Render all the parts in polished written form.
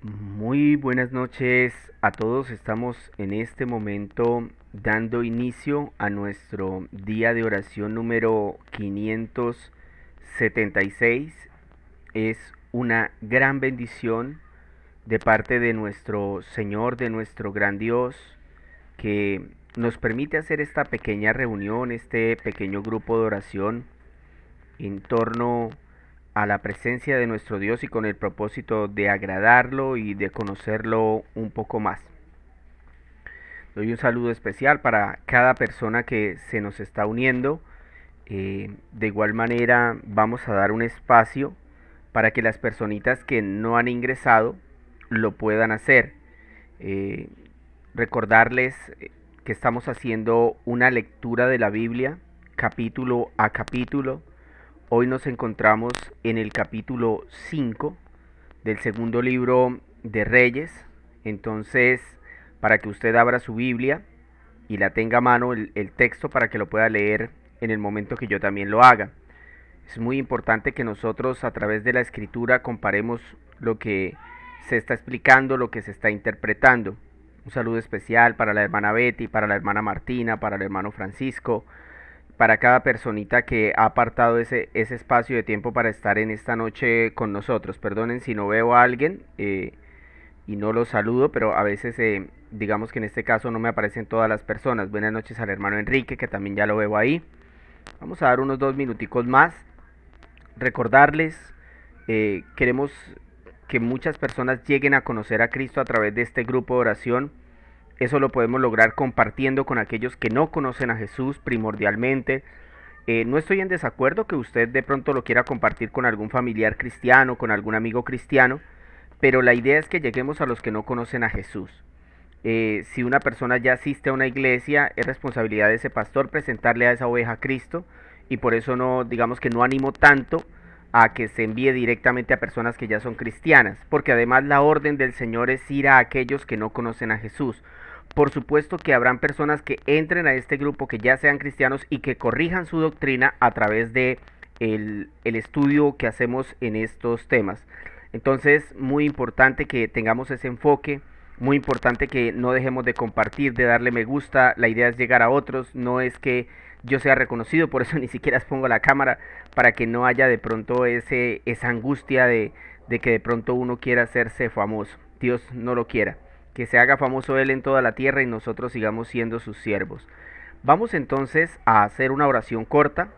Muy buenas noches a todos. Estamos en este momento dando inicio a nuestro día de oración número 576. Es una gran bendición de parte de nuestro Señor, de nuestro gran Dios, que nos permite hacer esta pequeña reunión, este pequeño grupo de oración en torno a la presencia de nuestro Dios y con el propósito de agradarlo y de conocerlo un poco más. Doy un saludo especial para cada persona que se nos está uniendo. De igual manera vamos a dar un espacio para que las personitas que no han ingresado lo puedan hacer. Eh, Recordarles que estamos haciendo una lectura de la Biblia capítulo a capítulo. Hoy nos encontramos en el capítulo 5 del segundo libro de Reyes. Entonces, para que usted abra su Biblia y la tenga a mano el texto para que lo pueda leer en el momento que yo también lo haga. Es muy importante que nosotros a través de la escritura comparemos lo que se está explicando, lo que se está interpretando. Un saludo especial para la hermana Betty, para la hermana Martina, para el hermano Francisco, para cada personita que ha apartado ese espacio de tiempo para estar en esta noche con nosotros. Perdonen si no veo a alguien y no los saludo, pero a veces digamos que en este caso no me aparecen todas las personas. Buenas noches al hermano Enrique, que también ya lo veo ahí. Vamos a dar unos 2 minuticos más. Recordarles, queremos que muchas personas lleguen a conocer a Cristo a través de este grupo de oración. Eso lo podemos lograr compartiendo con aquellos que no conocen a Jesús primordialmente. No estoy en desacuerdo que usted de pronto lo quiera compartir con algún familiar cristiano, con algún amigo cristiano, pero la idea es que lleguemos a los que no conocen a Jesús. Si una persona ya asiste a una iglesia, es responsabilidad de ese pastor presentarle a esa oveja a Cristo, y por eso no, digamos que no animo tanto a que se envíe directamente a personas que ya son cristianas, porque además la orden del Señor es ir a aquellos que no conocen a Jesús. Por supuesto que habrán personas que entren a este grupo, que ya sean cristianos y que corrijan su doctrina a través de el estudio que hacemos en estos temas. Entonces, muy importante que tengamos ese enfoque, muy importante que no dejemos de compartir, de darle me gusta. La idea es llegar a otros, no es que yo sea reconocido, por eso ni siquiera pongo la cámara, para que no haya de pronto esa angustia de que de pronto uno quiera hacerse famoso. Dios no lo quiera. Que se haga famoso Él en toda la tierra y nosotros sigamos siendo sus siervos. Vamos entonces a hacer una oración corta,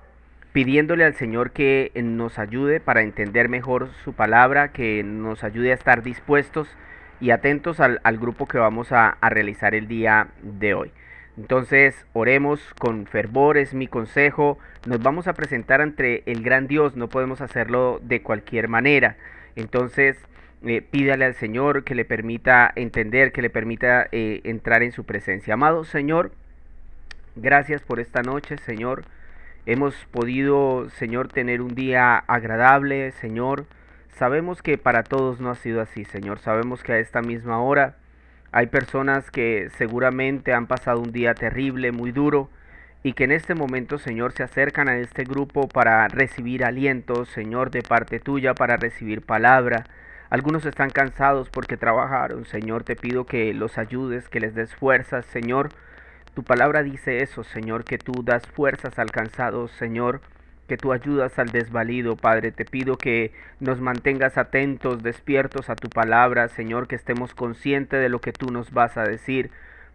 pidiéndole al Señor que nos ayude para entender mejor su palabra, que nos ayude a estar dispuestos y atentos al grupo que vamos a realizar el día de hoy. Entonces, oremos con fervor, es mi consejo. Nos vamos a presentar ante el gran Dios, no podemos hacerlo de cualquier manera. Entonces, pídale al Señor que le permita entender, que le permita entrar en su presencia. Amado Señor, gracias por esta noche, Señor. Hemos podido, Señor, tener un día agradable, Señor. Sabemos que para todos no ha sido así, Señor. Sabemos que a esta misma hora hay personas que seguramente han pasado un día terrible, muy duro, y que en este momento, Señor, se acercan a este grupo para recibir aliento, Señor, de parte tuya, para recibir palabra. Algunos están cansados porque trabajaron, Señor. Te pido que los ayudes, que les des fuerzas, Señor. Tu palabra dice eso, Señor, que tú das fuerzas al cansado, Señor, que tú ayudas al desvalido, Padre. Te pido que nos mantengas atentos, despiertos a tu palabra, Señor, que estemos conscientes de lo que tú nos vas a decir.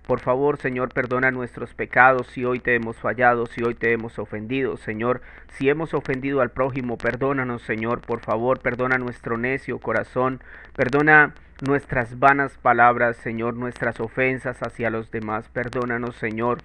Por favor, Señor, perdona nuestros pecados si hoy te hemos fallado, si hoy te hemos ofendido, Señor. Si hemos ofendido al prójimo, perdónanos, Señor, por favor, perdona nuestro necio corazón, perdona nuestras vanas palabras, Señor, nuestras ofensas hacia los demás. Perdónanos, Señor.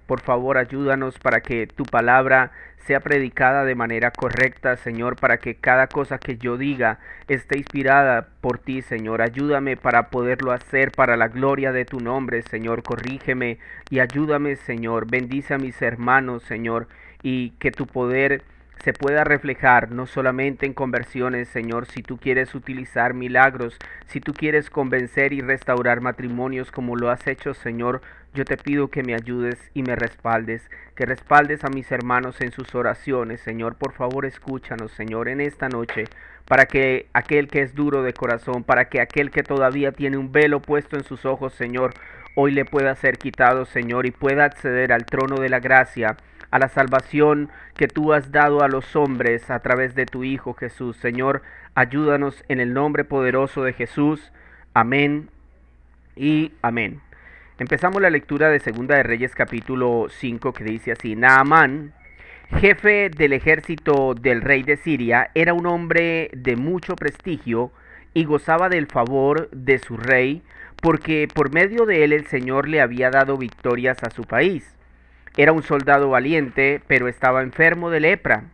Por favor, ayúdanos para que tu palabra sea predicada de manera correcta, Señor, para que cada cosa que yo diga esté inspirada por ti, Señor. Ayúdame para poderlo hacer para la gloria de tu nombre, Señor. Corrígeme y ayúdame, Señor. Bendice a mis hermanos, Señor, y que tu poder se pueda reflejar no solamente en conversiones, Señor, si tú quieres utilizar milagros, si tú quieres convencer y restaurar matrimonios como lo has hecho, Señor, yo te pido que me ayudes y me respaldes, que respaldes a mis hermanos en sus oraciones, Señor. Por favor, escúchanos, Señor, en esta noche, para que aquel que es duro de corazón, para que aquel que todavía tiene un velo puesto en sus ojos, Señor, hoy le pueda ser quitado, Señor, y pueda acceder al trono de la gracia, a la salvación que tú has dado a los hombres a través de tu Hijo Jesús. Señor, ayúdanos en el nombre poderoso de Jesús. Amén y amén. Empezamos la lectura de Segunda de Reyes capítulo 5, que dice así: Naamán, jefe del ejército del rey de Siria, era un hombre de mucho prestigio y gozaba del favor de su rey, porque por medio de él el Señor le había dado victorias a su país. Era un soldado valiente, pero estaba enfermo de lepra.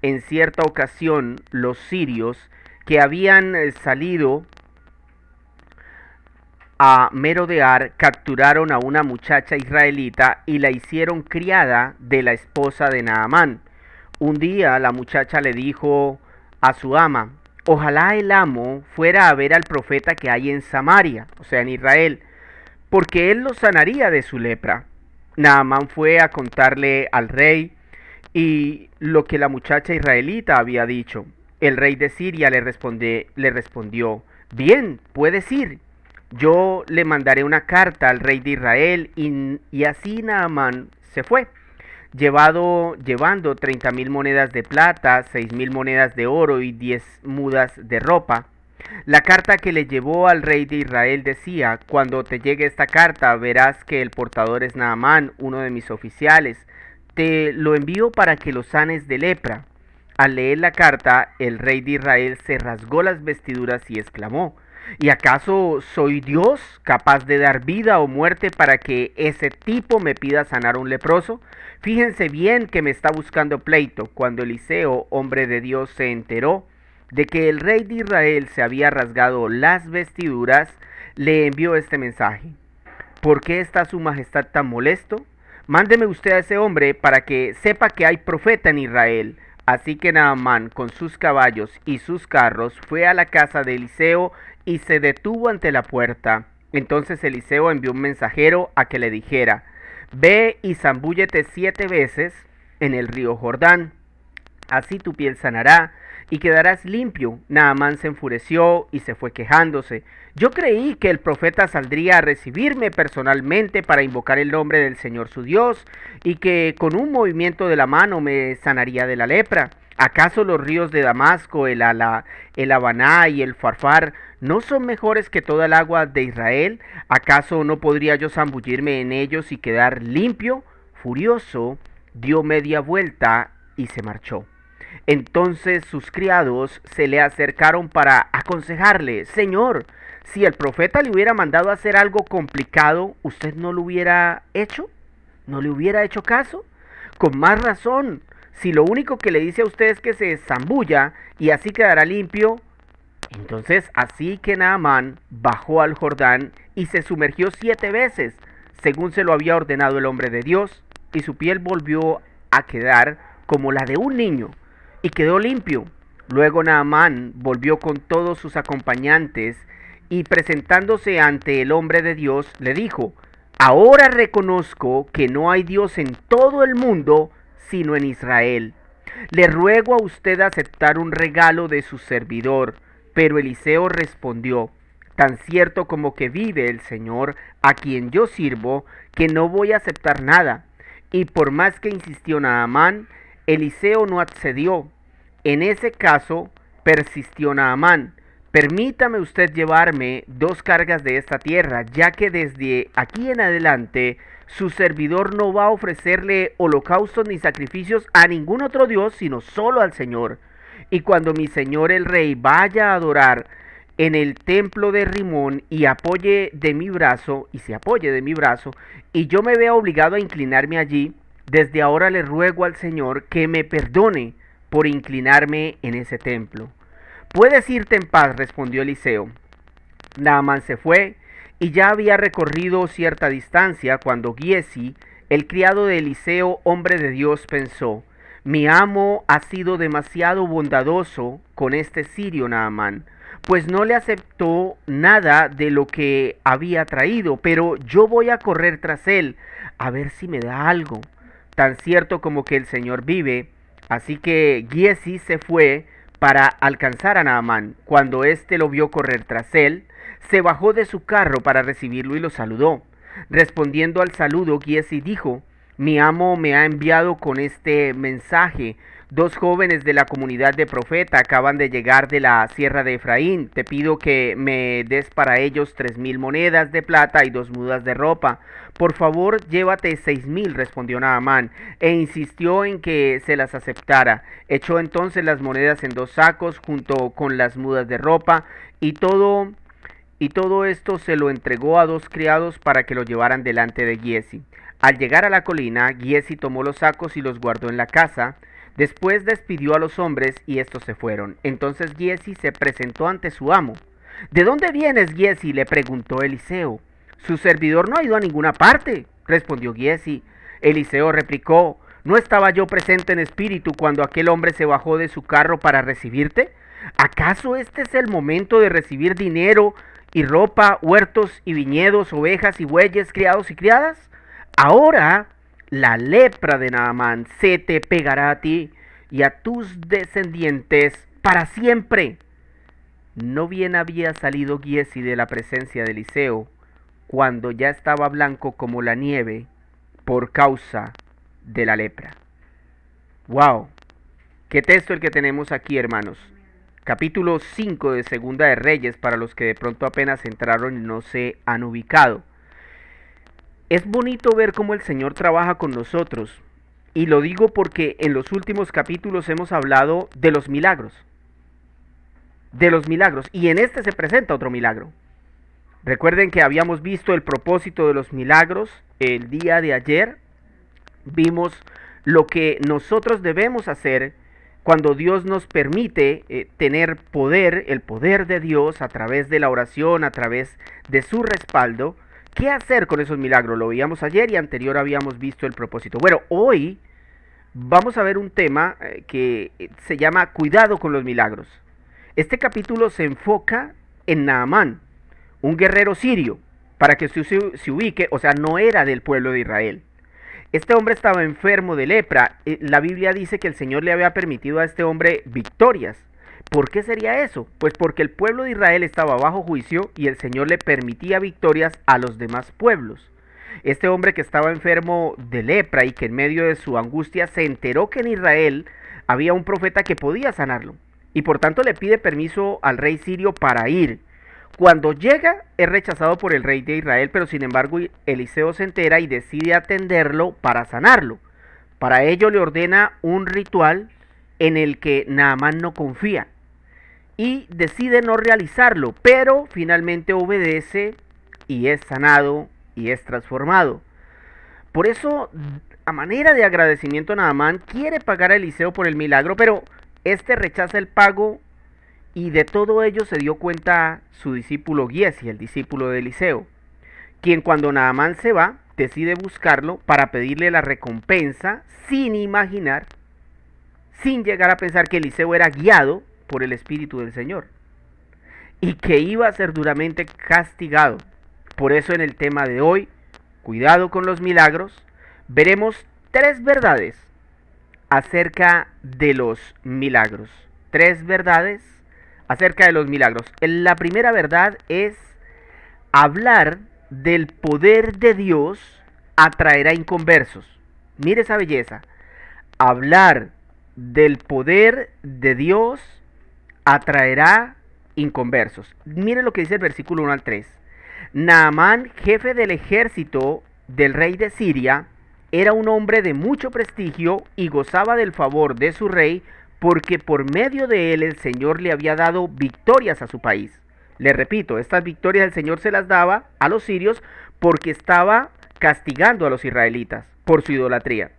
En cierta ocasión, los sirios que habían salido a merodear capturaron a una muchacha israelita y la hicieron criada de la esposa de Naamán. Un día la muchacha le dijo a su ama: ojalá el amo fuera a ver al profeta que hay en Samaria, o sea, en Israel, porque él lo sanaría de su lepra. Naamán fue a contarle al rey y lo que la muchacha israelita había dicho. El rey de Siria le respondió: bien, puedes ir. Yo le mandaré una carta al rey de Israel. Y así Naamán se fue, llevando 30,000 monedas de plata, 6,000 monedas de oro y 10 mudas de ropa. La carta que le llevó al rey de Israel decía: cuando te llegue esta carta verás que el portador es Naamán, uno de mis oficiales. Te lo envío para que lo sanes de lepra. Al leer la carta, el rey de Israel se rasgó las vestiduras y exclamó: ¿y acaso soy Dios capaz de dar vida o muerte para que ese tipo me pida sanar a un leproso? Fíjense bien que me está buscando pleito. Cuando Eliseo, hombre de Dios, se enteró de que el rey de Israel se había rasgado las vestiduras, le envió este mensaje: ¿por qué está su majestad tan molesto? Mándeme usted a ese hombre para que sepa que hay profeta en Israel. Así que Naamán, con sus caballos y sus carros, fue a la casa de Eliseo y se detuvo ante la puerta. Entonces Eliseo envió un mensajero a que le dijera: ve y zambúllete 7 veces en el río Jordán. Así tu piel sanará y quedarás limpio. Naamán se enfureció y se fue quejándose: yo creí que el profeta saldría a recibirme personalmente para invocar el nombre del Señor su Dios, y que con un movimiento de la mano me sanaría de la lepra. ¿Acaso los ríos de Damasco, el Habaná y el Farfar no son mejores que toda el agua de Israel? ¿Acaso no podría yo zambullirme en ellos y quedar limpio? Furioso, dio media vuelta y se marchó. Entonces sus criados se le acercaron para aconsejarle: Señor, si el profeta le hubiera mandado a hacer algo complicado, ¿usted no lo hubiera hecho? ¿No le hubiera hecho caso? Con más razón, si lo único que le dice a usted es que se zambulla y así quedará limpio. Entonces así que Naamán bajó al Jordán y se sumergió 7 veces, según se lo había ordenado el hombre de Dios, y su piel volvió a quedar como la de un niño, y quedó limpio. Luego Naamán volvió con todos sus acompañantes, y presentándose ante el hombre de Dios, le dijo: ahora reconozco que no hay Dios en todo el mundo sino en Israel. Le ruego a usted aceptar un regalo de su servidor. Pero Eliseo respondió: tan cierto como que vive el Señor, a quien yo sirvo, que no voy a aceptar nada. Y por más que insistió Naamán, Eliseo no accedió. En ese caso persistió Naamán: permítame usted llevarme 2 cargas de esta tierra, ya que desde aquí en adelante su servidor no va a ofrecerle holocaustos ni sacrificios a ningún otro Dios, sino solo al Señor. Y cuando mi señor el rey vaya a adorar en el templo de Rimón y se apoye de mi brazo, y yo me vea obligado a inclinarme allí, desde ahora le ruego al Señor que me perdone por inclinarme en ese templo. Puedes irte en paz, respondió Eliseo. Naamán se fue y ya había recorrido cierta distancia cuando Giezi, el criado de Eliseo, hombre de Dios, pensó: mi amo ha sido demasiado bondadoso con este sirio Naamán, pues no le aceptó nada de lo que había traído, pero yo voy a correr tras él a ver si me da algo, tan cierto como que el Señor vive. Así que Giezi se fue para alcanzar a Naamán. Cuando éste lo vio correr tras él, se bajó de su carro para recibirlo y lo saludó. Respondiendo al saludo, Giezi dijo: mi amo me ha enviado con este mensaje. Dos jóvenes de la comunidad de Profeta acaban de llegar de la sierra de Efraín. Te pido que me des para ellos 3000 monedas de plata y 2 mudas de ropa. Por favor, llévate 6000, respondió Naamán, e insistió en que se las aceptara. Echó entonces las monedas en 2 sacos junto con las mudas de ropa y todo esto se lo entregó a 2 criados para que lo llevaran delante de Giezi. Al llegar a la colina, Giezi tomó los sacos y los guardó en la casa. Después despidió a los hombres y estos se fueron. Entonces Giezi se presentó ante su amo. ¿De dónde vienes, Giezi?, le preguntó Eliseo. Su servidor no ha ido a ninguna parte, respondió Giezi. Eliseo replicó: ¿no estaba yo presente en espíritu cuando aquel hombre se bajó de su carro para recibirte? ¿Acaso este es el momento de recibir dinero y ropa, huertos y viñedos, ovejas y bueyes, criados y criadas? Ahora la lepra de Naamán se te pegará a ti y a tus descendientes para siempre. No bien había salido Giezi de la presencia de Eliseo, cuando ya estaba blanco como la nieve por causa de la lepra. ¡Wow! ¿Qué texto el que tenemos aquí, hermanos? Capítulo 5 de Segunda de Reyes, para los que de pronto apenas entraron y no se han ubicado. Es bonito ver cómo el Señor trabaja con nosotros, y lo digo porque en los últimos capítulos hemos hablado de los milagros, y en este se presenta otro milagro. Recuerden que habíamos visto el propósito de los milagros el día de ayer. Vimos lo que nosotros debemos hacer cuando Dios nos permite tener poder, el poder de Dios a través de la oración, a través de su respaldo. ¿Qué hacer con esos milagros? Lo veíamos ayer y anterior habíamos visto el propósito. Bueno, hoy vamos a ver un tema que se llama cuidado con los milagros. Este capítulo se enfoca en Naamán, un guerrero sirio, para que usted se ubique, o sea, no era del pueblo de Israel. Este hombre estaba enfermo de lepra. La Biblia dice que el Señor le había permitido a este hombre victorias. ¿Por qué sería eso? Pues porque el pueblo de Israel estaba bajo juicio y el Señor le permitía victorias a los demás pueblos. Este hombre que estaba enfermo de lepra y que en medio de su angustia se enteró que en Israel había un profeta que podía sanarlo. Y por tanto le pide permiso al rey sirio para ir. Cuando llega es rechazado por el rey de Israel, pero sin embargo Eliseo se entera y decide atenderlo para sanarlo. Para ello le ordena un ritual en el que Naamán no confía y decide no realizarlo, pero finalmente obedece y es sanado y es transformado. Por eso, a manera de agradecimiento, Naamán quiere pagar a Eliseo por el milagro, pero este rechaza el pago. Y de todo ello se dio cuenta su discípulo Giezi, el discípulo de Eliseo, quien cuando Naamán se va, decide buscarlo para pedirle la recompensa sin imaginar, sin llegar a pensar que Eliseo era guiado por el Espíritu del Señor y que iba a ser duramente castigado. Por eso en el tema de hoy, cuidado con los milagros, veremos 3 verdades acerca de los milagros. 3 verdades acerca de los milagros. La primera verdad es: hablar del poder de Dios atraerá inconversos. Mire esa belleza. Hablar del poder de Dios atraerá inconversos. Mire lo que dice el versículo 1 al 3. Naamán, jefe del ejército del rey de Siria, era un hombre de mucho prestigio y gozaba del favor de su rey, porque por medio de él el Señor le había dado victorias a su país. Le repito, estas victorias el Señor se las daba a los sirios porque estaba castigando a los israelitas por su idolatría.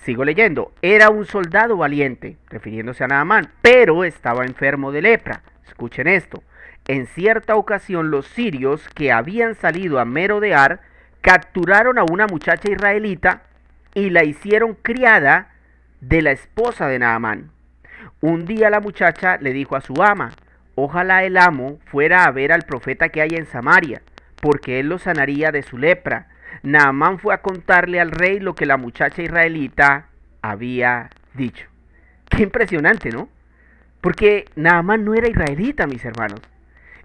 Sigo leyendo. Era un soldado valiente, refiriéndose a Naamán, pero estaba enfermo de lepra. Escuchen esto. En cierta ocasión los sirios que habían salido a merodear capturaron a una muchacha israelita y la hicieron criada de la esposa de Naamán. Un día la muchacha le dijo a su ama: ojalá el amo fuera a ver al profeta que hay en Samaria, porque él lo sanaría de su lepra. Naamán fue a contarle al rey lo que la muchacha israelita había dicho. Qué impresionante, ¿no? Porque Naamán no era israelita, mis hermanos.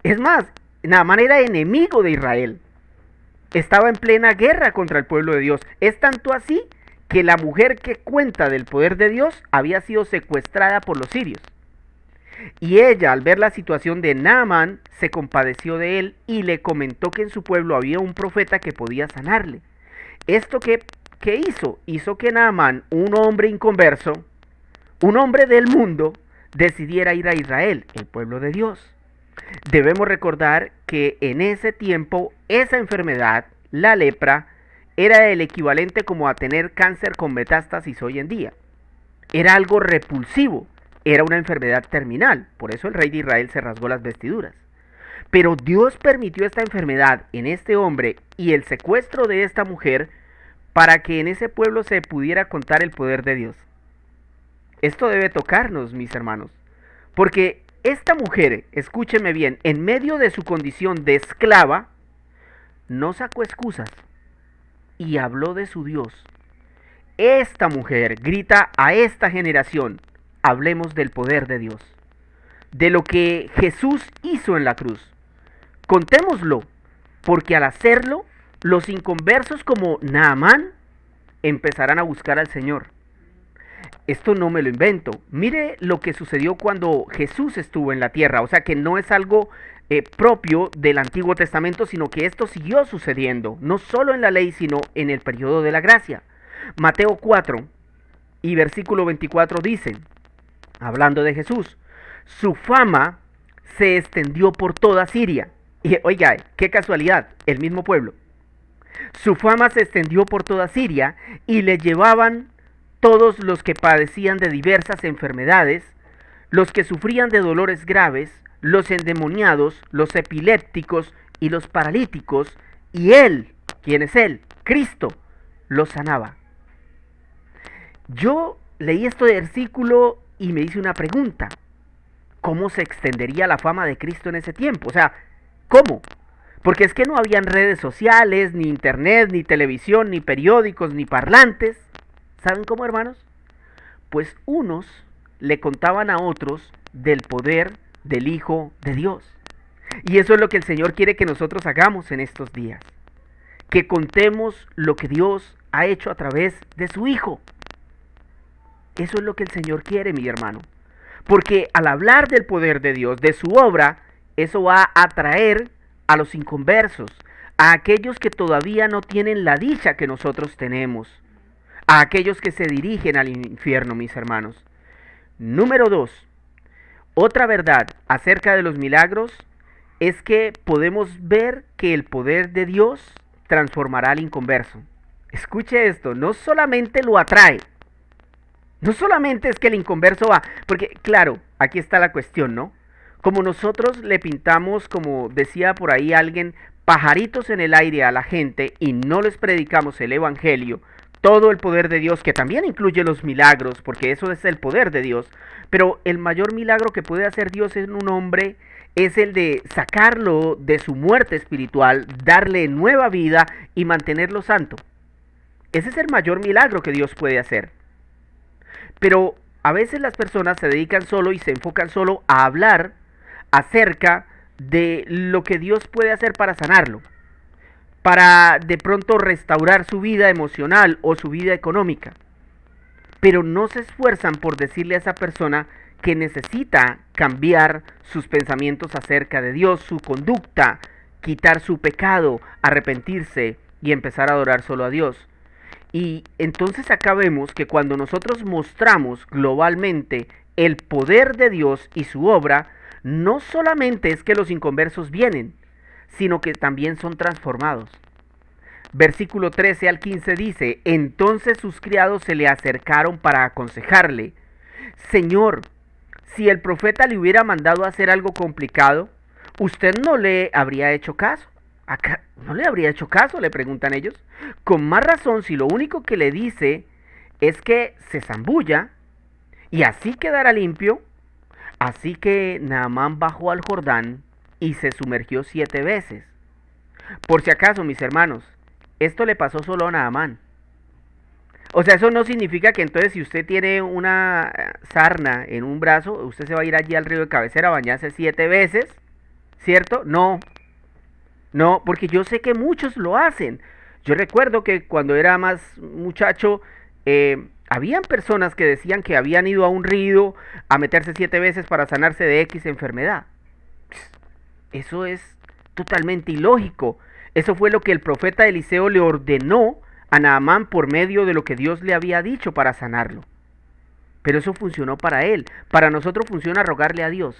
Es más, Naamán era enemigo de Israel. Estaba en plena guerra contra el pueblo de Dios. Es tanto así que la mujer que cuenta del poder de Dios había sido secuestrada por los sirios. Y ella, al ver la situación de Naamán, se compadeció de él y le comentó que en su pueblo había un profeta que podía sanarle. ¿Esto qué hizo? Hizo que Naamán, un hombre inconverso, un hombre del mundo, decidiera ir a Israel, el pueblo de Dios. Debemos recordar que en ese tiempo esa enfermedad, la lepra, era el equivalente como a tener cáncer con metástasis hoy en día. Era algo repulsivo, era una enfermedad terminal, por eso el rey de Israel se rasgó las vestiduras. Pero Dios permitió esta enfermedad en este hombre y el secuestro de esta mujer para que en ese pueblo se pudiera contar el poder de Dios. Esto debe tocarnos, mis hermanos, porque esta mujer, escúcheme bien, en medio de su condición de esclava, no sacó excusas y habló de su Dios. Esta mujer grita a esta generación: hablemos del poder de Dios, de lo que Jesús hizo en la cruz. Contémoslo, porque al hacerlo, los inconversos como Naamán empezarán a buscar al Señor. Esto no me lo invento. Mire lo que sucedió cuando Jesús estuvo en la tierra. O sea que no es algo propio del Antiguo Testamento, sino que esto siguió sucediendo, no solo en la ley, sino en el periodo de la gracia. Mateo 4 y versículo 24 dice, hablando de Jesús: su fama se extendió por toda Siria. Y oiga, qué casualidad, el mismo pueblo. Su fama se extendió por toda Siria y le llevaban todos los que padecían de diversas enfermedades, los que sufrían de dolores graves, los endemoniados, los epilépticos y los paralíticos, y él, ¿quién es él? Cristo, los sanaba. Yo leí este versículo y me hice una pregunta: ¿cómo se extendería la fama de Cristo en ese tiempo? O sea, ¿cómo? Porque es que no habían redes sociales, ni internet, ni televisión, ni periódicos, ni parlantes. ¿Saben cómo, hermanos? Pues unos le contaban a otros del poder del Hijo de Dios. Y eso es lo que el Señor quiere que nosotros hagamos en estos días. Que contemos lo que Dios ha hecho a través de su Hijo. Eso es lo que el Señor quiere, mi hermano. Porque al hablar del poder de Dios, de su obra, eso va a atraer a los inconversos, a aquellos que todavía no tienen la dicha que nosotros tenemos, a aquellos que se dirigen al infierno, mis hermanos. Número 2. Otra verdad acerca de los milagros es que podemos ver que el poder de Dios transformará al inconverso. Escuche esto, no solamente lo atrae, no solamente es que el inconverso va, porque claro, aquí está la cuestión, ¿no? Como nosotros le pintamos, como decía por ahí alguien, pajaritos en el aire a la gente y no les predicamos el evangelio, todo el poder de Dios, que también incluye los milagros, porque eso es el poder de Dios, pero el mayor milagro que puede hacer Dios en un hombre es el de sacarlo de su muerte espiritual, darle nueva vida y mantenerlo santo. Ese es el mayor milagro que Dios puede hacer. Pero a veces las personas se dedican solo y se enfocan solo a hablar acerca de lo que Dios puede hacer para sanarlo, para de pronto restaurar su vida emocional o su vida económica. Pero no se esfuerzan por decirle a esa persona que necesita cambiar sus pensamientos acerca de Dios, su conducta, quitar su pecado, arrepentirse y empezar a adorar solo a Dios. Y entonces acá vemos que cuando nosotros mostramos globalmente el poder de Dios y su obra, no solamente es que los inconversos vienen, sino que también son transformados. Versículo 13 al 15 dice: entonces sus criados se le acercaron para aconsejarle: Señor, si el profeta le hubiera mandado a hacer algo complicado, usted no le habría hecho caso. ¿No le habría hecho caso?, le preguntan ellos. Con más razón, si lo único que le dice es que se zambulla y así quedará limpio. Así que Naamán bajó al Jordán y se sumergió 7 veces. Por si acaso, mis hermanos, esto le pasó solo a Naamán. O sea, eso no significa que entonces si usted tiene una sarna en un brazo, usted se va a ir allí al río de cabecera a bañarse 7 veces, ¿cierto? No, no, porque yo sé que muchos lo hacen. Yo recuerdo que cuando era más muchacho, habían personas que decían que habían ido a un río a meterse 7 veces para sanarse de X enfermedad. Eso es totalmente ilógico. Eso fue lo que el profeta Eliseo le ordenó a Naamán por medio de lo que Dios le había dicho para sanarlo. Pero eso funcionó para él. Para nosotros funciona rogarle a Dios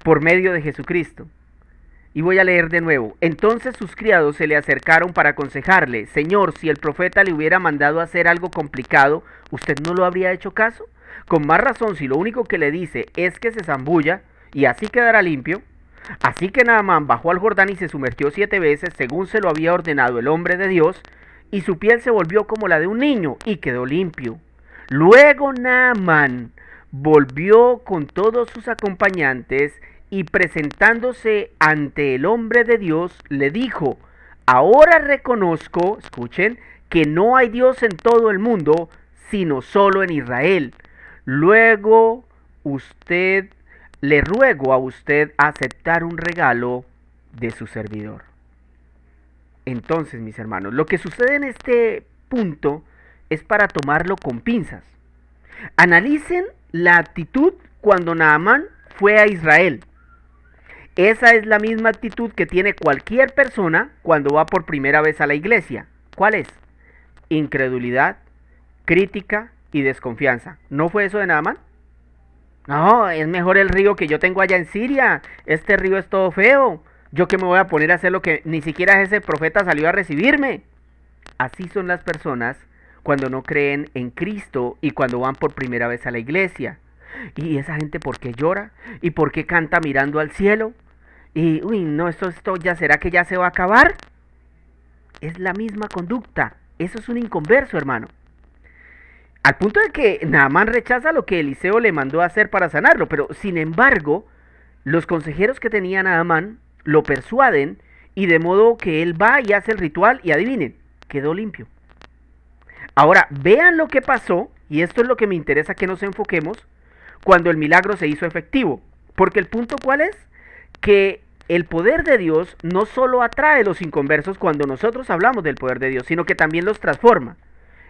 por medio de Jesucristo. Y voy a leer de nuevo. Entonces sus criados se le acercaron para aconsejarle: Señor, si el profeta le hubiera mandado a hacer algo complicado, ¿usted no lo habría hecho caso? Con más razón, si lo único que le dice es que se zambulla y así quedará limpio. Así que Naamán bajó al Jordán y se sumergió 7 veces, según se lo había ordenado el hombre de Dios, y su piel se volvió como la de un niño y quedó limpio. Luego Naamán volvió con todos sus acompañantes y presentándose ante el hombre de Dios le dijo: Ahora reconozco, escuchen, que no hay Dios en todo el mundo, sino solo en Israel. Luego usted, le ruego a usted aceptar un regalo de su servidor. Entonces, mis hermanos, lo que sucede en este punto es para tomarlo con pinzas. Analicen la actitud cuando Naamán fue a Israel. Esa es la misma actitud que tiene cualquier persona cuando va por primera vez a la iglesia. ¿Cuál es? Incredulidad, crítica y desconfianza. ¿No fue eso de Naamán? No, es mejor el río que yo tengo allá en Siria. Este río es todo feo. Yo que me voy a poner a hacer lo que ni siquiera ese profeta salió a recibirme. Así son las personas cuando no creen en Cristo y cuando van por primera vez a la iglesia. ¿Y esa gente por qué llora? ¿Y por qué canta mirando al cielo? Y, uy, no, esto ya será que ya se va a acabar. Es la misma conducta. Eso es un inconverso, hermano. Al punto de que Naamán rechaza lo que Eliseo le mandó a hacer para sanarlo. Pero, sin embargo, los consejeros que tenía Naamán lo persuaden y de modo que él va y hace el ritual y adivinen, quedó limpio. Ahora, vean lo que pasó, y esto es lo que me interesa que nos enfoquemos, cuando el milagro se hizo efectivo. Porque el punto ¿cuál es? Que el poder de Dios no solo atrae a los inconversos cuando nosotros hablamos del poder de Dios, sino que también los transforma.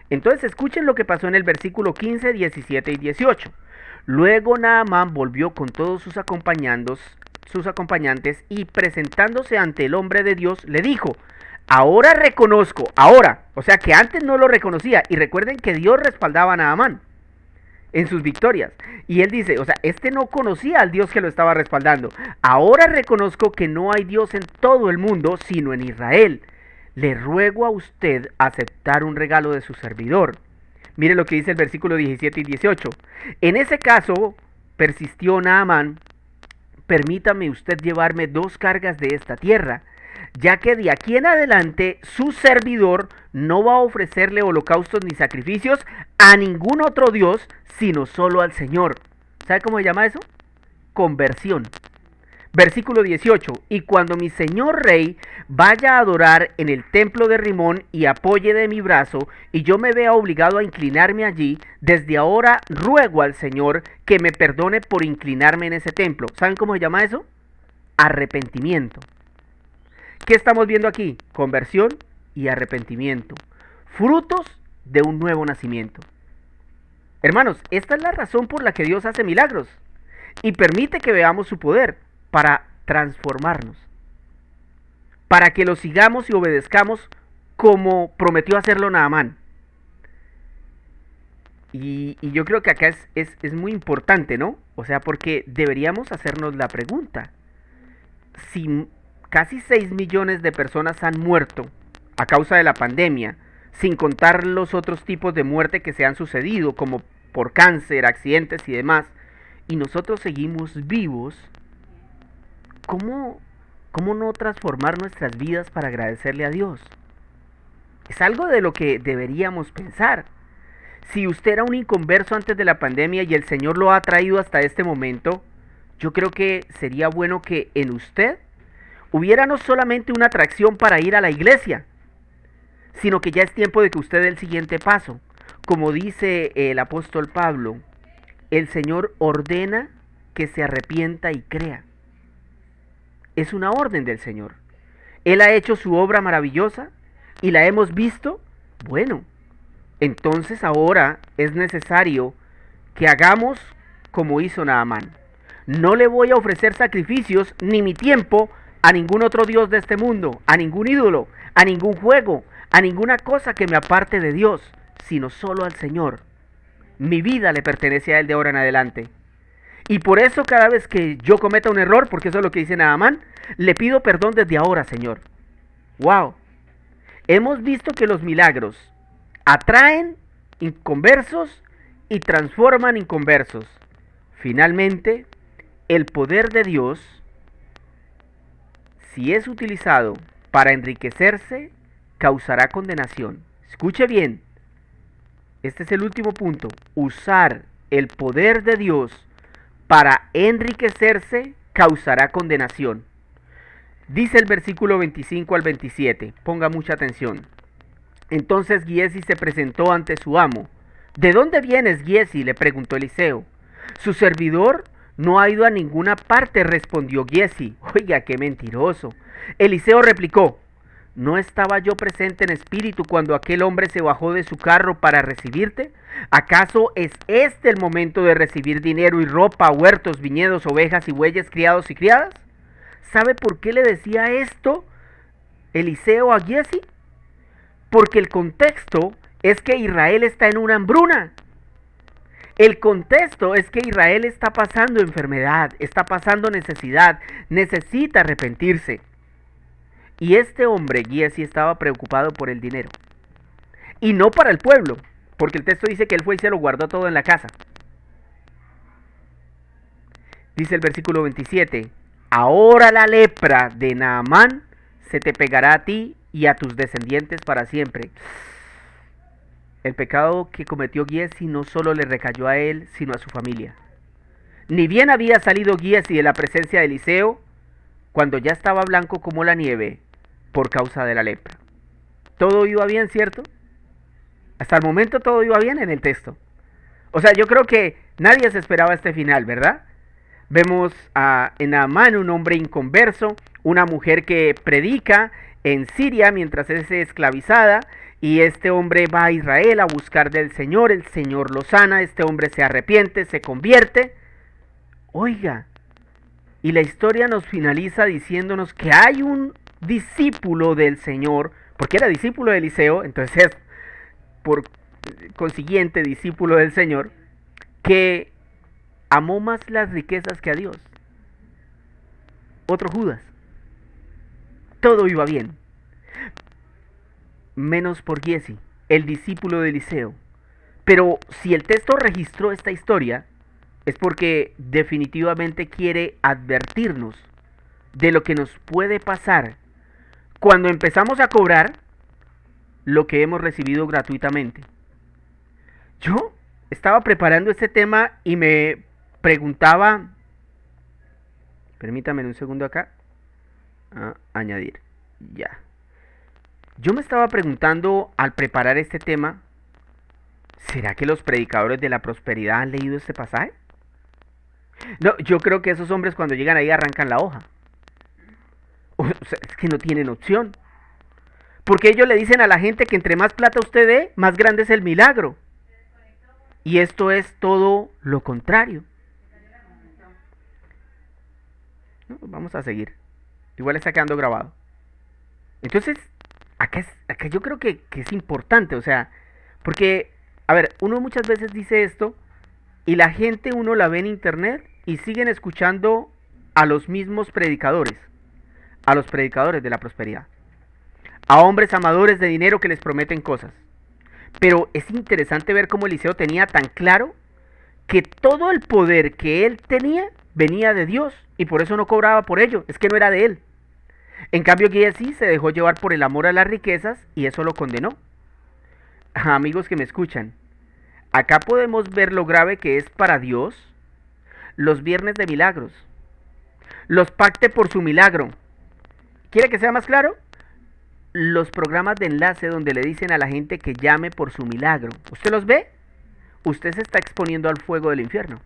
Entonces escuchen lo que pasó en el versículo 15, 17 y 18. Luego Naamán volvió con todos sus acompañantes y presentándose ante el hombre de Dios le dijo: Ahora reconozco, ahora, o sea que antes no lo reconocía, y recuerden que Dios respaldaba a Naamán en sus victorias. Y él dice, o sea, este no conocía al Dios que lo estaba respaldando. Ahora reconozco que no hay Dios en todo el mundo, sino en Israel. Le ruego a usted aceptar un regalo de su servidor. Mire lo que dice el versículo 17 y 18. En ese caso, persistió Naamán: permítame usted llevarme 2 cargas de esta tierra, ya que de aquí en adelante su servidor no va a ofrecerle holocaustos ni sacrificios a ningún otro Dios, sino solo al Señor. ¿Sabe cómo se llama eso? Conversión. Versículo 18. Y cuando mi señor rey vaya a adorar en el templo de Rimón y apoye de mi brazo, y yo me vea obligado a inclinarme allí, desde ahora ruego al Señor que me perdone por inclinarme en ese templo. ¿Saben cómo se llama eso? Arrepentimiento. ¿Qué estamos viendo aquí? Conversión y arrepentimiento. Frutos de un nuevo nacimiento. Hermanos, esta es la razón por la que Dios hace milagros y permite que veamos su poder para transformarnos, para que lo sigamos y obedezcamos como prometió hacerlo Naamán. Y yo creo que acá es muy importante, ¿no? O sea, porque deberíamos hacernos la pregunta: si casi 6 millones de personas han muerto a causa de la pandemia, sin contar los otros tipos de muerte que se han sucedido, como por cáncer, accidentes y demás, y nosotros seguimos vivos, ¿cómo no transformar nuestras vidas para agradecerle a Dios? Es algo de lo que deberíamos pensar. Si usted era un inconverso antes de la pandemia y el Señor lo ha traído hasta este momento, yo creo que sería bueno que en usted hubiera no solamente una atracción para ir a la iglesia, sino que ya es tiempo de que usted dé el siguiente paso. Como dice el apóstol Pablo, el Señor ordena que se arrepienta y crea. Es una orden del Señor. Él ha hecho su obra maravillosa y la hemos visto. Bueno, entonces ahora es necesario que hagamos como hizo Naamán. No le voy a ofrecer sacrificios ni mi tiempo a ningún otro dios de este mundo, a ningún ídolo, a ningún juego, a ninguna cosa que me aparte de Dios, sino solo al Señor. Mi vida le pertenece a Él de ahora en adelante. Y por eso cada vez que yo cometa un error, porque eso es lo que dice Naamán, le pido perdón desde ahora, Señor. ¡Wow! Hemos visto que los milagros atraen inconversos y transforman inconversos. Finalmente, el poder de Dios, si es utilizado para enriquecerse, causará condenación. Escuche bien, este es el último punto. Usar el poder de Dios para enriquecerse causará condenación. Dice el versículo 25 al 27, ponga mucha atención. Entonces Giesi se presentó ante su amo. ¿De dónde vienes, Giesi?, le preguntó Eliseo. Su servidor no ha ido a ninguna parte, respondió Giesi. Oiga, qué mentiroso. Eliseo replicó, ¿no estaba yo presente en espíritu cuando aquel hombre se bajó de su carro para recibirte? ¿Acaso es este el momento de recibir dinero y ropa, huertos, viñedos, ovejas y bueyes, criados y criadas? ¿Sabe por qué le decía esto Eliseo a Giesi? Porque el contexto es que Israel está en una hambruna. El contexto es que Israel está pasando enfermedad, está pasando necesidad, necesita arrepentirse. Y este hombre, Giesi, estaba preocupado por el dinero. Y no para el pueblo, porque el texto dice que él fue y se lo guardó todo en la casa. Dice el versículo 27, ahora la lepra de Naamán se te pegará a ti y a tus descendientes para siempre. El pecado que cometió Giesi no solo le recayó a él, sino a su familia. Ni bien había salido Giesi de la presencia de Eliseo, cuando ya estaba blanco como la nieve, por causa de la lepra. Todo iba bien, ¿cierto? Hasta el momento todo iba bien en el texto. O sea, yo creo que nadie se esperaba este final, ¿verdad? Vemos en Naamán un hombre inconverso, una mujer que predica en Siria mientras es esclavizada, y este hombre va a Israel a buscar del Señor, el Señor lo sana, este hombre se arrepiente, se convierte. Oiga, y la historia nos finaliza diciéndonos que hay un discípulo del Señor, porque era discípulo de Eliseo, entonces es por consiguiente discípulo del Señor, que amó más las riquezas que a Dios. Otro Judas. Todo iba bien, menos por Giesi, el discípulo de Eliseo. Pero si el texto registró esta historia, es porque definitivamente quiere advertirnos de lo que nos puede pasar cuando empezamos a cobrar lo que hemos recibido gratuitamente. Yo estaba preparando este tema y me preguntaba, permítame un segundo acá, añadir, ya. Yo me estaba preguntando al preparar este tema, ¿será que los predicadores de la prosperidad han leído este pasaje? No, yo creo que esos hombres cuando llegan ahí arrancan la hoja. O sea, es que no tienen opción. Porque ellos le dicen a la gente que entre más plata usted dé, más grande es el milagro. Y esto es todo lo contrario. No, vamos a seguir. Igual está quedando grabado. Entonces, acá yo creo que es importante, o sea, porque, a ver, uno muchas veces dice esto y la gente uno la ve en internet y siguen escuchando a los mismos predicadores, a los predicadores de la prosperidad, a hombres amadores de dinero que les prometen cosas. Pero es interesante ver cómo Eliseo tenía tan claro que todo el poder que él tenía venía de Dios y por eso no cobraba por ello, es que no era de él. En cambio, Giesi se dejó llevar por el amor a las riquezas y eso lo condenó. Amigos que me escuchan, Acá podemos ver lo grave que es para Dios los viernes de milagros, los pacte por su milagro. ¿Quiere que sea más claro? Los programas de enlace donde le dicen a la gente que llame por su milagro. ¿Usted los ve? Usted se está exponiendo al fuego del infierno.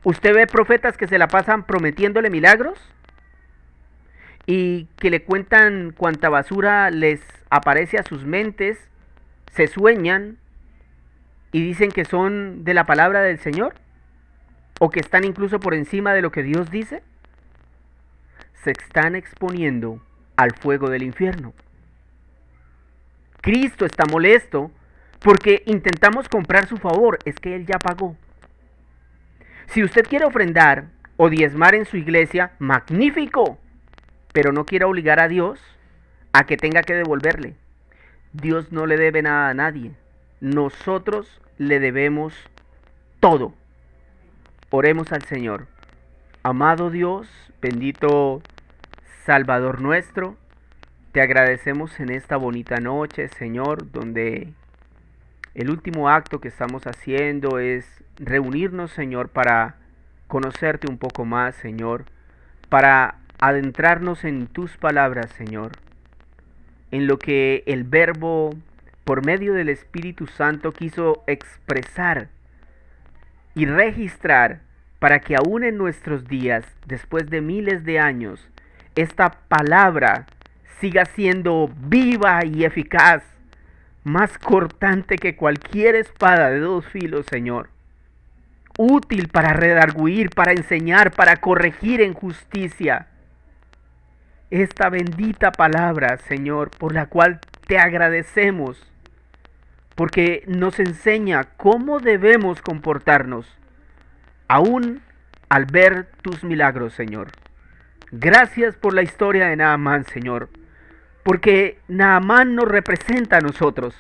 ¿Usted ve profetas que se la pasan prometiéndole milagros? Y que le cuentan cuánta basura les aparece a sus mentes, se sueñan y dicen que son de la palabra del Señor, o que están incluso por encima de lo que Dios dice. Se están exponiendo al fuego del infierno. Cristo está molesto porque intentamos comprar su favor, es que Él ya pagó. Si usted quiere ofrendar o diezmar en su iglesia, magnífico, pero no quiera obligar a Dios a que tenga que devolverle. Dios no le debe nada a nadie. Nosotros le debemos todo. Oremos al Señor. Amado Dios, bendito Salvador nuestro, te agradecemos en esta bonita noche, Señor, donde el último acto que estamos haciendo es reunirnos, Señor, para conocerte un poco más, Señor, para adentrarnos en tus palabras, Señor, en lo que el Verbo, por medio del Espíritu Santo, quiso expresar y registrar para que aún en nuestros días, después de miles de años, esta palabra siga siendo viva y eficaz, más cortante que cualquier espada de dos filos, Señor, útil para redarguir, para enseñar, para corregir en justicia. Esta bendita palabra, Señor, por la cual te agradecemos, porque nos enseña cómo debemos comportarnos, aún al ver tus milagros, Señor. Gracias por la historia de Naamán, Señor, porque Naamán nos representa a nosotros.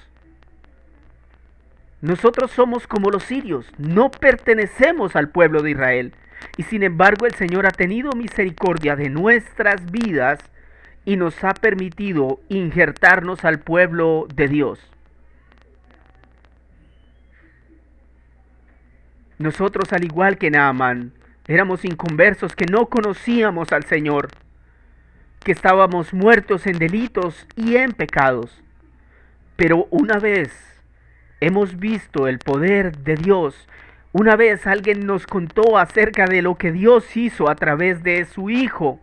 Nosotros somos como los sirios, no pertenecemos al pueblo de Israel, y sin embargo el Señor ha tenido misericordia de nuestras vidas y nos ha permitido injertarnos al pueblo de Dios. Nosotros, al igual que Naamán, éramos inconversos, que no conocíamos al Señor, que estábamos muertos en delitos y en pecados. Pero una vez hemos visto el poder de Dios, una vez alguien nos contó acerca de lo que Dios hizo a través de su Hijo,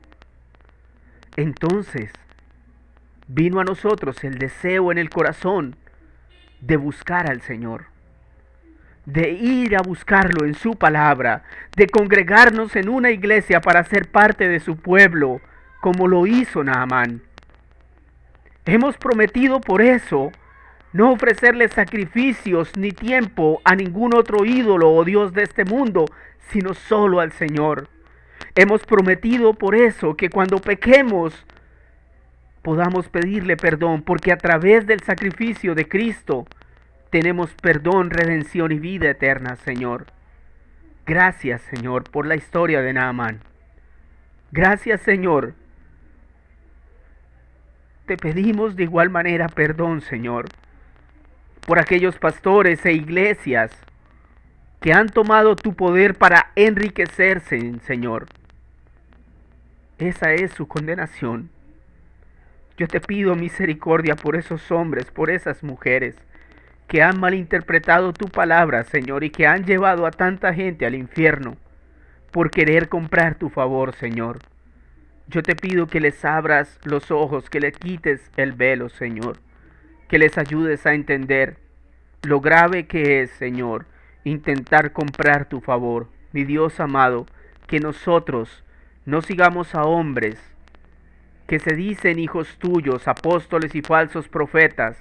entonces vino a nosotros el deseo en el corazón de buscar al Señor, de ir a buscarlo en su palabra, de congregarnos en una iglesia para ser parte de su pueblo, como lo hizo Naamán. Hemos prometido por eso no ofrecerle sacrificios ni tiempo a ningún otro ídolo o Dios de este mundo, sino solo al Señor. Hemos prometido por eso que cuando pequemos podamos pedirle perdón, porque a través del sacrificio de Cristo tenemos perdón, redención y vida eterna, Señor. Gracias, Señor, por la historia de Naamán. Gracias, Señor. Te pedimos de igual manera perdón, Señor, por aquellos pastores e iglesias que han tomado tu poder para enriquecerse, Señor. Esa es su condenación. Yo te pido misericordia por esos hombres, por esas mujeres que han malinterpretado tu palabra, Señor, y que han llevado a tanta gente al infierno por querer comprar tu favor, Señor. Yo te pido que les abras los ojos, que les quites el velo, Señor, que les ayudes a entender lo grave que es, Señor, intentar comprar tu favor. Mi Dios amado, que nosotros no sigamos a hombres que se dicen hijos tuyos, apóstoles y falsos profetas,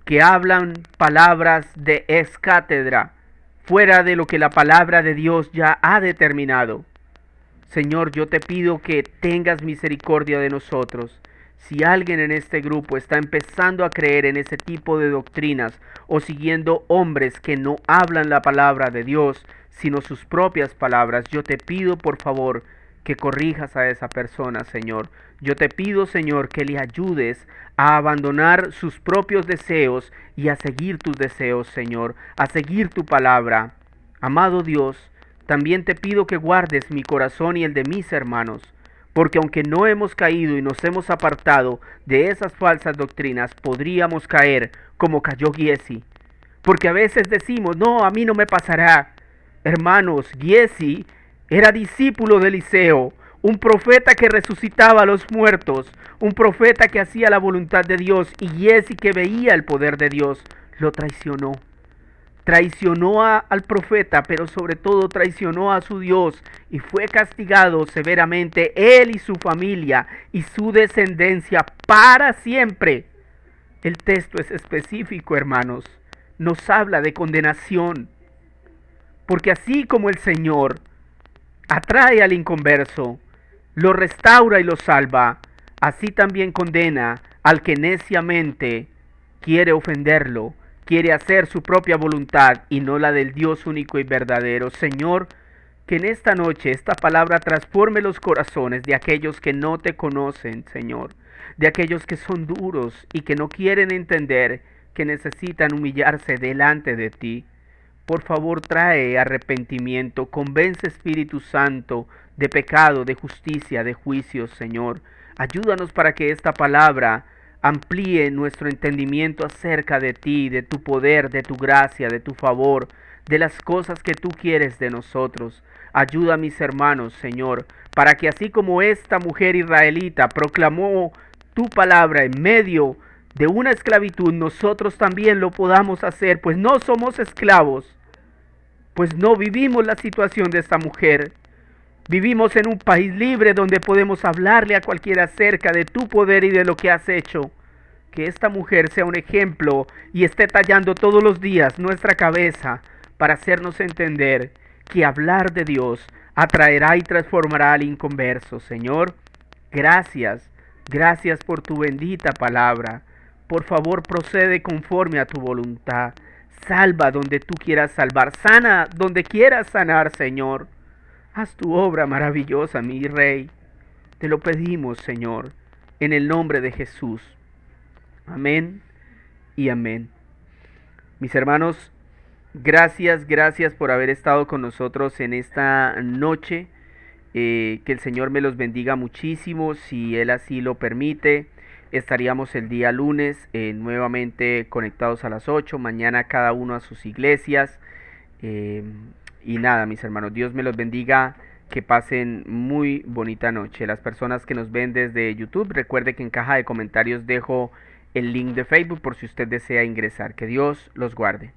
que hablan palabras de ex cátedra, fuera de lo que la palabra de Dios ya ha determinado. Señor, yo te pido que tengas misericordia de nosotros. Si alguien en este grupo está empezando a creer en ese tipo de doctrinas o siguiendo hombres que no hablan la palabra de Dios, sino sus propias palabras, yo te pido por favor que corrijas a esa persona, Señor. Yo te pido, Señor, que le ayudes a abandonar sus propios deseos y a seguir tus deseos, Señor, a seguir tu palabra. Amado Dios, también te pido que guardes mi corazón y el de mis hermanos, porque aunque no hemos caído y nos hemos apartado de esas falsas doctrinas, podríamos caer como cayó Giezi. Porque a veces decimos, no, a mí no me pasará. Hermanos, Giezi era discípulo de Eliseo, un profeta que resucitaba a los muertos, un profeta que hacía la voluntad de Dios, y Giezi, que veía el poder de Dios, lo traicionó. Traicionó al profeta, pero sobre todo traicionó a su Dios y fue castigado severamente él y su familia y su descendencia para siempre. El texto es específico, hermanos. Nos habla de condenación. Porque así como el Señor atrae al inconverso, lo restaura y lo salva, así también condena al que neciamente quiere ofenderlo, quiere hacer su propia voluntad y no la del Dios único y verdadero. Señor, que en esta noche esta palabra transforme los corazones de aquellos que no te conocen, Señor, de aquellos que son duros y que no quieren entender que necesitan humillarse delante de ti. Por favor, trae arrepentimiento, convence, Espíritu Santo, de pecado, de justicia, de juicio, Señor. Ayúdanos para que esta palabra amplíe nuestro entendimiento acerca de ti, de tu poder, de tu gracia, de tu favor, de las cosas que tú quieres de nosotros. Ayuda a mis hermanos, Señor, para que así como esta mujer israelita proclamó tu palabra en medio de una esclavitud, nosotros también lo podamos hacer, pues no somos esclavos, pues no vivimos la situación de esta mujer. Vivimos en un país libre donde podemos hablarle a cualquiera acerca de tu poder y de lo que has hecho. Que esta mujer sea un ejemplo y esté tallando todos los días nuestra cabeza para hacernos entender que hablar de Dios atraerá y transformará al inconverso. Señor, gracias, gracias por tu bendita palabra. Por favor, procede conforme a tu voluntad. Salva donde tú quieras salvar. Sana donde quieras sanar, Señor. Haz tu obra maravillosa, mi Rey. Te lo pedimos, Señor, en el nombre de Jesús. Amén y amén. Mis hermanos, gracias por haber estado con nosotros en esta noche. Que el Señor me los bendiga muchísimo. Si Él así lo permite, estaríamos el día lunes nuevamente conectados a las 8. Mañana cada uno a sus iglesias. Y nada, mis hermanos, Dios me los bendiga, que pasen muy bonita noche. Las personas que nos ven desde YouTube, recuerde que en caja de comentarios dejo el link de Facebook por si usted desea ingresar. Que Dios los guarde.